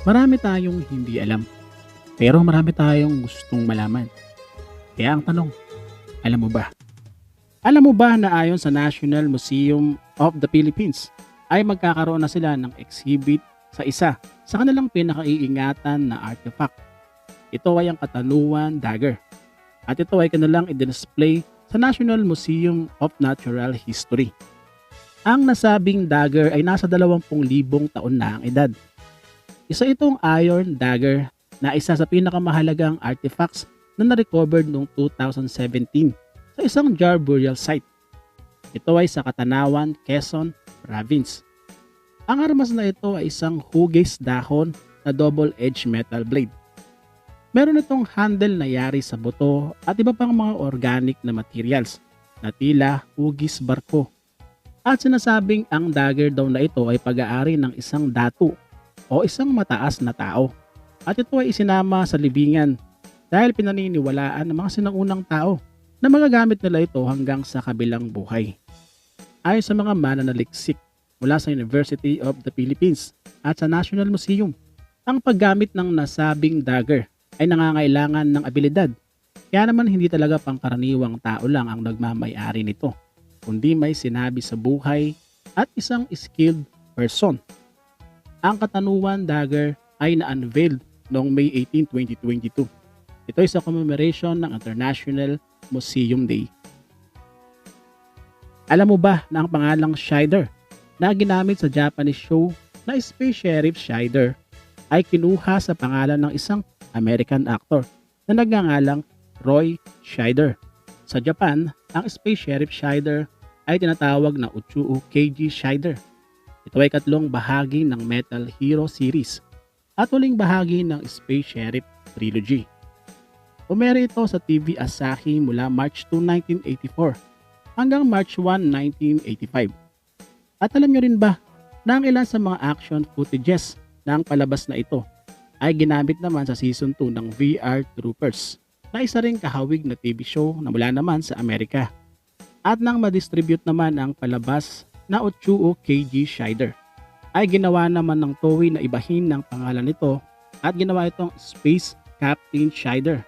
Marami tayong hindi alam, pero marami tayong gustong malaman. Kaya ang tanong, alam mo ba? Alam mo ba na ayon sa National Museum of the Philippines ay magkakaroon na sila ng exhibit sa isa sa kanilang pinakaiingatan na artifact. Ito ay ang Katanuan Dagger at ito ay kanilang i-display sa National Museum of Natural History. Ang nasabing dagger ay nasa 20,000 taon na ang edad. Isa itong iron dagger na isa sa pinakamahalagang artifacts na na-recovered noong 2017 sa isang jar burial site. Ito ay sa Katanawan, Quezon Province. Ang armas na ito ay isang hugis dahon na double-edged metal blade. Meron itong handle na yari sa buto at iba pang mga organic na materials na tila hugis barko. At sinasabing ang dagger daw na ito ay pag-aari ng isang datu o isang mataas na tao. At ito ay isinama sa libingan dahil pinaniniwalaan ng mga sinaunang tao na magagamit nila ito hanggang sa kabilang buhay. Ayon sa mga mananaliksik mula sa University of the Philippines at sa National Museum, ang paggamit ng nasabing dagger ay nangangailangan ng abilidad. Kaya naman hindi talaga pangkaraniwang tao lang ang nagmamay-ari nito, kundi may sinabi sa buhay at isang skilled person. Ang Katanuan Dagger ay na-unveiled noong May 18, 2022. Ito ay sa commemoration ng International Museum Day. Alam mo ba na ang pangalang Shider na ginamit sa Japanese show na Space Sheriff Shider ay kinuha sa pangalan ng isang American actor na nagngangalang Roy Scheider. Sa Japan, ang Space Sheriff Scheider ay tinatawag na Uchuo Keiji Scheider. Ito ay katlong bahagi ng Metal Hero series at huling bahagi ng Space Sheriff Trilogy. Umere ito sa TV Asahi mula March 2, 1984 hanggang March 1, 1985. At alam nyo rin ba na ang ilan sa mga action footages ng palabas na ito ay ginamit naman sa Season 2 ng VR Troopers na isa ring kahawig na TV show na mula naman sa Amerika. At nang ma-distribute naman ang palabas na Uchuo Keiji Scheider, ay ginawa naman ng Toei na ibahin ng pangalan nito at ginawa itong Space Captain Scheider.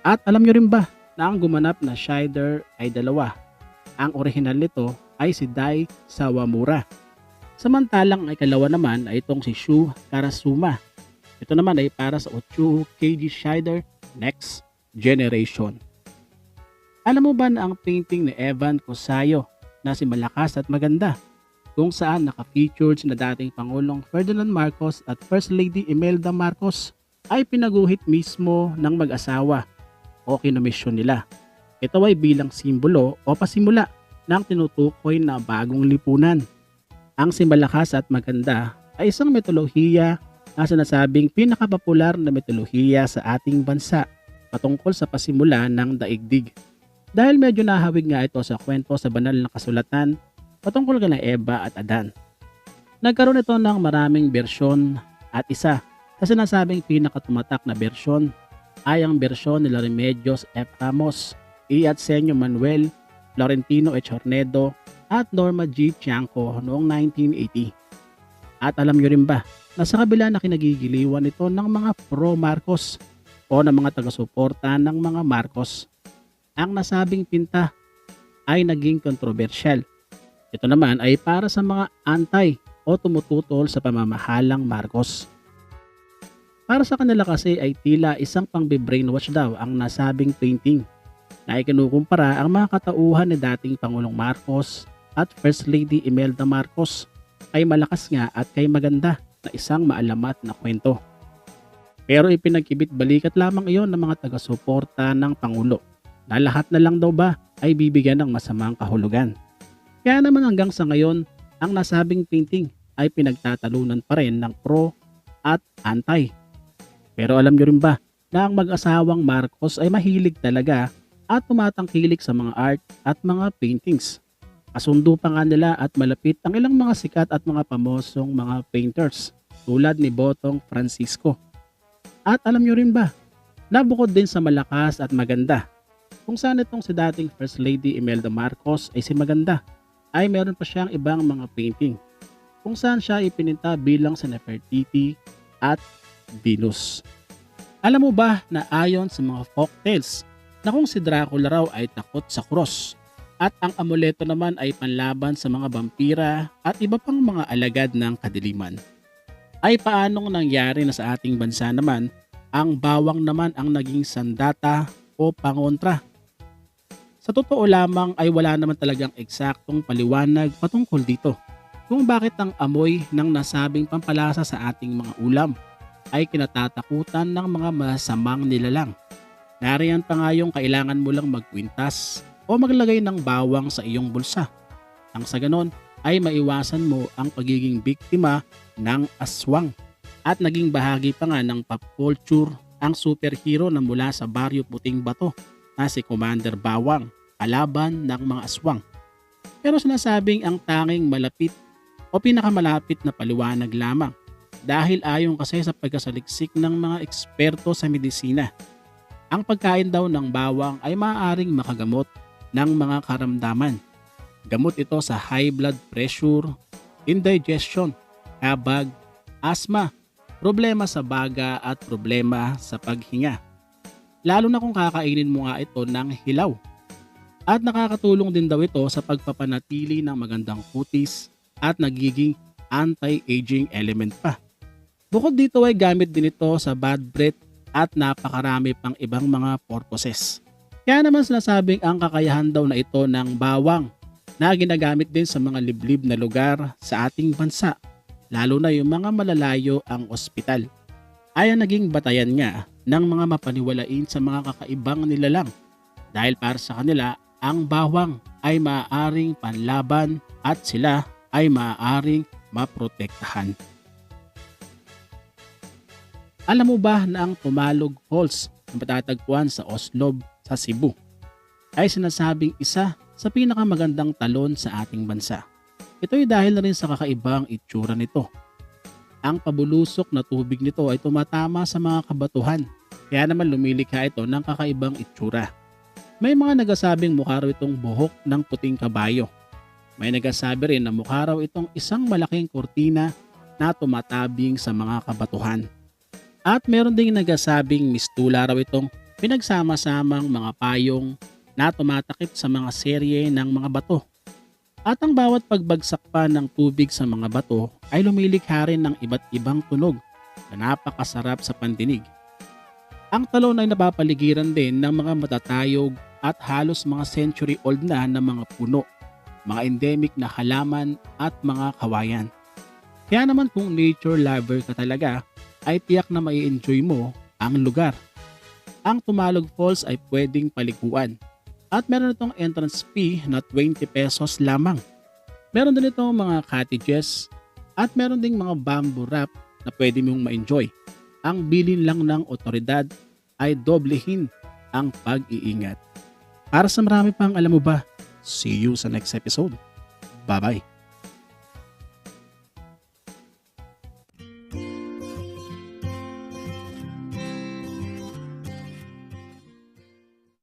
At alam nyo rin ba na ang gumanap na Scheider ay dalawa? Ang orihinal nito ay si Dai Sawamura. Samantalang ang ikalawa naman ay itong si Shu Karasuma. Ito naman ay para sa Uchuo Keiji Scheider Next Generation. Alam mo ba na ang painting ni Evan Cosayo na si Malakas at Maganda, kung saan naka-featured sina dating Pangulong Ferdinand Marcos at First Lady Imelda Marcos, ay pinaguhit mismo ng mag-asawa o kinomisyon nila. Ito ay bilang simbolo o pasimula ng tinutukoy na bagong lipunan. Ang si Malakas at Maganda ay isang mitolohiya na sinasabing pinakapopular na mitolohiya sa ating bansa patungkol sa pasimula ng daigdig. Dahil medyo nahawig nga ito sa kwento sa banal na kasulatan patungkol kina Eva at Adan. Nagkaroon ito ng maraming bersyon at isa sa sinasabing pinakatumatak na bersyon ay ang bersyon nila Remedios F. Ramos, E. Atsenio Manuel, Florentino H. Hornedo at Norma G. Tiangco noong 1980. At alam nyo rin ba na sa kabila na kinagigiliwan ito ng mga pro-Marcos o ng mga taga-suporta ng mga Marcos, ang nasabing pinta ay naging kontrobersyal. Ito naman ay para sa mga anti o tumututol sa pamamahalang Marcos. Para sa kanila kasi ay tila isang pang-brainwash daw ang nasabing painting na ikinukumpara ang mga katauhan ni dating Pangulong Marcos at First Lady Imelda Marcos ay Malakas nga at kay Maganda na isang maalamat na kwento. Pero ipinagkibit balikat lamang iyon ng mga taga-suporta ng Pangulo na lahat na lang daw ba ay bibigyan ng masamang kahulugan. Kaya naman hanggang sa ngayon, ang nasabing painting ay pinagtatalunan pa rin ng pro at anti. Pero alam nyo rin ba na ang mag-asawang Marcos ay mahilig talaga at tumatangkilik sa mga art at mga paintings. Kasundo pa nga nila at malapit ang ilang mga sikat at mga pamosong mga painters tulad ni Botong Francisco. At alam nyo rin ba na bukod din sa Malakas at Maganda, kung saan itong si dating First Lady Imelda Marcos ay si Maganda, ay meron pa siyang ibang mga painting kung saan siya ipininta bilang si Nefertiti at Venus. Alam mo ba na ayon sa mga folktales na kung si Dracula raw ay takot sa krus at ang amuleto naman ay panlaban sa mga vampira at iba pang mga alagad ng kadiliman. Ay paanong nangyari na sa ating bansa naman ang bawang naman ang naging sandata o pangontra? Sa totoo lamang ay wala naman talagang eksaktong paliwanag patungkol dito kung bakit ang amoy ng nasabing pampalasa sa ating mga ulam ay kinatatakutan ng mga masamang nilalang. Nariyan pa nga yung kailangan mo lang magkwintas o maglagay ng bawang sa iyong bulsa. Nang sa ganon ay maiwasan mo ang pagiging biktima ng aswang. At naging bahagi pa nga ng pop culture ang superhero na mula sa Baryo Puting Bato na si Commander Bawang, kalaban ng mga aswang. Pero sinasabing ang tanging malapit o pinakamalapit na paliwanag lamang dahil ayon kasi sa pagkasaliksik ng mga eksperto sa medisina. Ang pagkain daw ng bawang ay maaaring makagamot ng mga karamdaman. Gamot ito sa high blood pressure, indigestion, kabag, asthma, problema sa baga at problema sa paghinga. Lalo na kung kakainin mo nga ito ng hilaw. At nakakatulong din daw ito sa pagpapanatili ng magandang kutis at nagiging anti-aging element pa. Bukod dito ay gamit din ito sa bad breath at napakarami pang ibang mga purposes. Kaya naman sinasabing ang kakayahan daw na ito ng bawang na ginagamit din sa mga liblib na lugar sa ating bansa, lalo na yung mga malalayo ang ospital, ay ang naging batayan nga ng mga mapaniwalain sa mga kakaibang nilalang dahil para sa kanila ang bawang ay maaaring panlaban at sila ay maaaring maprotektahan. Alam mo ba na ang Tumalog Falls na matatagpuan sa Oslob sa Cebu ay sinasabing isa sa pinakamagandang talon sa ating bansa? Ito'y dahil na rin sa kakaibang itsura nito. Ang pabulusok na tubig nito ay tumatama sa mga kabatuhan, kaya naman lumilikha ito ng kakaibang itsura. May mga nagsasabing mukha raw itong buhok ng puting kabayo. May nagsasabi rin na mukha raw itong isang malaking kurtina na tumatabing sa mga kabatuhan. At meron ding nagsasabing mistula raw itong pinagsama-samang mga payong na tumatakip sa mga serye ng mga bato. At ang bawat pagbagsak pa ng tubig sa mga bato ay lumilikha rin ng iba't ibang tunog na napakasarap sa pandinig. Ang talon ay napapaligiran din ng mga matatayog at halos mga century-old na mga puno, mga endemic na halaman at mga kawayan. Kaya naman kung nature lover ka talaga, ay tiyak na mai-enjoy mo ang lugar. Ang Tumalog Falls ay pwedeng paliguan at meron itong entrance fee na 20 pesos lamang. Meron din itong mga cottages at meron ding mga bamboo wrap na pwede mong ma-enjoy. Ang bilin lang ng otoridad ay doblehin ang pag-iingat. Para sa marami pang alam mo ba, see you sa next episode. Bye-bye.